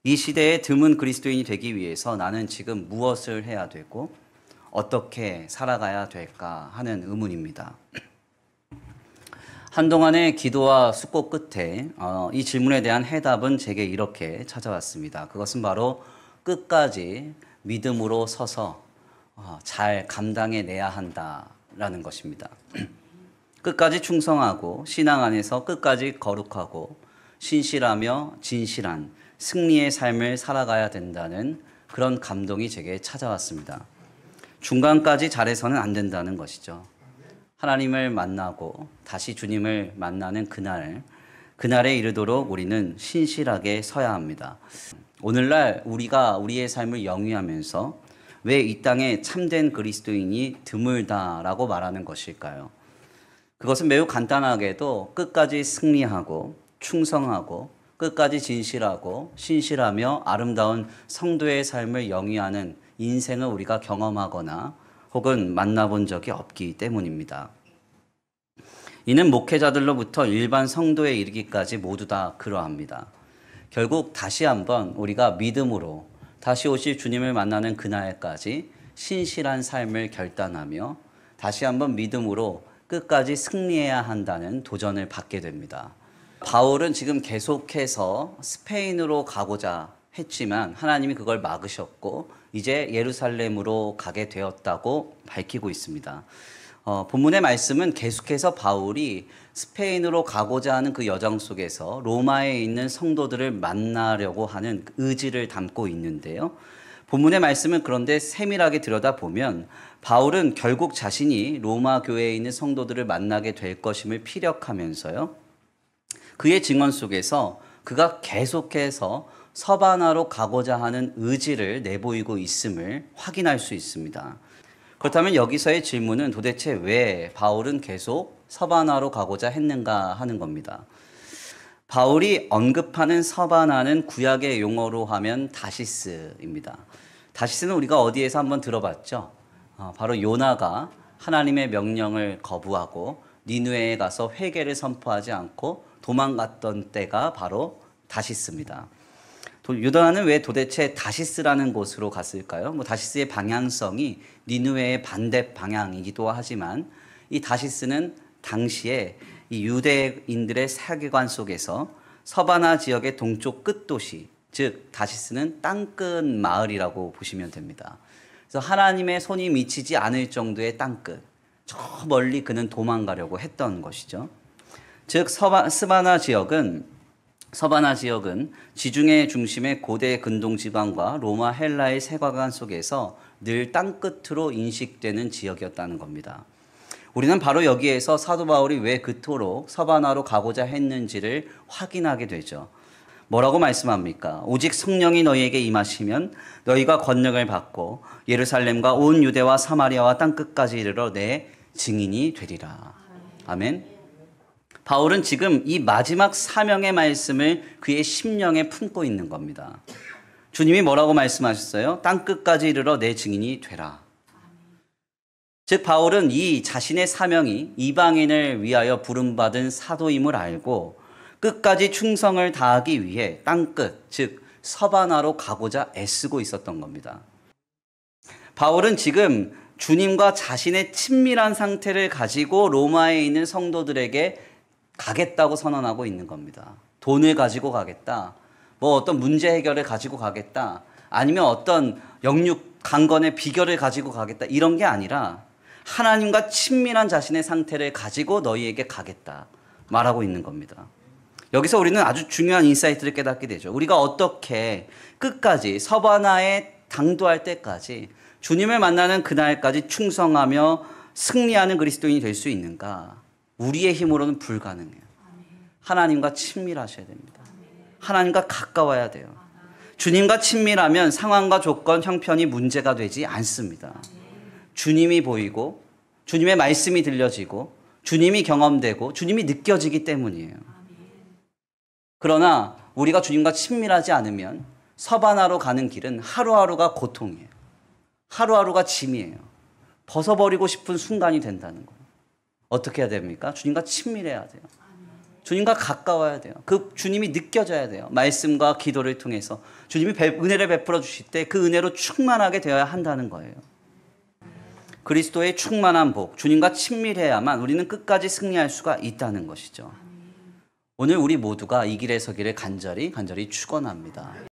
이 시대에 드문 그리스도인이 되기 위해서 나는 지금 무엇을 해야 되고 어떻게 살아가야 될까 하는 의문입니다. 한동안의 기도와 숙고 끝에 이 질문에 대한 해답은 제게 이렇게 찾아왔습니다. 그것은 바로 끝까지 믿음으로 서서 잘 감당해내야 한다라는 것입니다. 끝까지 충성하고 신앙 안에서 끝까지 거룩하고 신실하며 진실한 승리의 삶을 살아가야 된다는 그런 감동이 제게 찾아왔습니다. 중간까지 잘해서는 안 된다는 것이죠. 하나님을 만나고 다시 주님을 만나는 그날에 이르도록 우리는 신실하게 서야 합니다. 오늘날 우리가 우리의 삶을 영위하면서 왜 이 땅에 참된 그리스도인이 드물다라고 말하는 것일까요? 그것은 매우 간단하게도 끝까지 승리하고 충성하고 끝까지 진실하고 신실하며 아름다운 성도의 삶을 영위하는 인생을 우리가 경험하거나 혹은 만나본 적이 없기 때문입니다. 이는 목회자들로부터 일반 성도에 이르기까지 모두 다 그러합니다. 결국 다시 한번 우리가 믿음으로 다시 오실 주님을 만나는 그날까지 신실한 삶을 결단하며 다시 한번 믿음으로 끝까지 승리해야 한다는 도전을 받게 됩니다. 바울은 지금 계속해서 스페인으로 가고자 했지만 하나님이 그걸 막으셨고 이제 예루살렘으로 가게 되었다고 밝히고 있습니다. 본문의 말씀은 계속해서 바울이 스페인으로 가고자 하는 그 여정 속에서 로마에 있는 성도들을 만나려고 하는 의지를 담고 있는데요. 본문의 말씀은 그런데 세밀하게 들여다보면 바울은 결국 자신이 로마 교회에 있는 성도들을 만나게 될 것임을 피력하면서요. 그의 증언 속에서 그가 계속해서 서바나로 가고자 하는 의지를 내보이고 있음을 확인할 수 있습니다. 그렇다면 여기서의 질문은 도대체 왜 바울은 계속 서바나로 가고자 했는가 하는 겁니다. 바울이 언급하는 서바나는 구약의 용어로 하면 다시스입니다. 다시스는 우리가 어디에서 한번 들어봤죠? 바로 요나가 하나님의 명령을 거부하고 니느웨에 가서 회개를 선포하지 않고 도망갔던 때가 바로 다시스입니다. 요나는 왜 도대체 다시스라는 곳으로 갔을까요? 다시스의 방향성이 니느웨의 반대 방향이기도 하지만 이 다시스는 당시에 이 유대인들의 세계관 속에서 서바나 지역의 동쪽 끝 도시, 즉 다시스는 땅끝 마을이라고 보시면 됩니다. 그래서 하나님의 손이 미치지 않을 정도의 땅끝, 저 멀리 그는 도망가려고 했던 것이죠. 즉 서바나 지역은 지중해 중심의 고대 근동지방과 로마 헬라의 세계관 속에서 늘 땅끝으로 인식되는 지역이었다는 겁니다. 우리는 바로 여기에서 사도 바울이 왜 그토록 서바나로 가고자 했는지를 확인하게 되죠. 뭐라고 말씀합니까? 오직 성령이 너희에게 임하시면 너희가 권능을 받고 예루살렘과 온 유대와 사마리아와 땅끝까지 이르러 내 증인이 되리라. 아멘. 바울은 지금 이 마지막 사명의 말씀을 그의 심령에 품고 있는 겁니다. 주님이 뭐라고 말씀하셨어요? 땅끝까지 이르러 내 증인이 되라. 즉 바울은 이 자신의 사명이 이방인을 위하여 부름받은 사도임을 알고 끝까지 충성을 다하기 위해 땅끝, 즉 서바나로 가고자 애쓰고 있었던 겁니다. 바울은 지금 주님과 자신의 친밀한 상태를 가지고 로마에 있는 성도들에게 가겠다고 선언하고 있는 겁니다. 돈을 가지고 가겠다. 어떤 문제 해결을 가지고 가겠다. 아니면 어떤 영육 강건의 비결을 가지고 가겠다. 이런 게 아니라 하나님과 친밀한 자신의 상태를 가지고 너희에게 가겠다. 말하고 있는 겁니다. 여기서 우리는 아주 중요한 인사이트를 깨닫게 되죠. 우리가 어떻게 끝까지 서바나에 당도할 때까지 주님을 만나는 그날까지 충성하며 승리하는 그리스도인이 될 수 있는가? 우리의 힘으로는 불가능해요. 하나님과 친밀하셔야 됩니다. 하나님과 가까워야 돼요. 주님과 친밀하면 상황과 조건, 형편이 문제가 되지 않습니다. 주님이 보이고 주님의 말씀이 들려지고 주님이 경험되고 주님이 느껴지기 때문이에요. 그러나 우리가 주님과 친밀하지 않으면 서바나로 가는 길은 하루하루가 고통이에요. 하루하루가 짐이에요. 벗어버리고 싶은 순간이 된다는 거예요. 어떻게 해야 됩니까? 주님과 친밀해야 돼요. 주님과 가까워야 돼요. 그 주님이 느껴져야 돼요. 말씀과 기도를 통해서 주님이 은혜를 베풀어 주실 때 그 은혜로 충만하게 되어야 한다는 거예요. 그리스도의 충만한 복, 주님과 친밀해야만 우리는 끝까지 승리할 수가 있다는 것이죠. 오늘 우리 모두가 이 길에 서기를 간절히 축원합니다.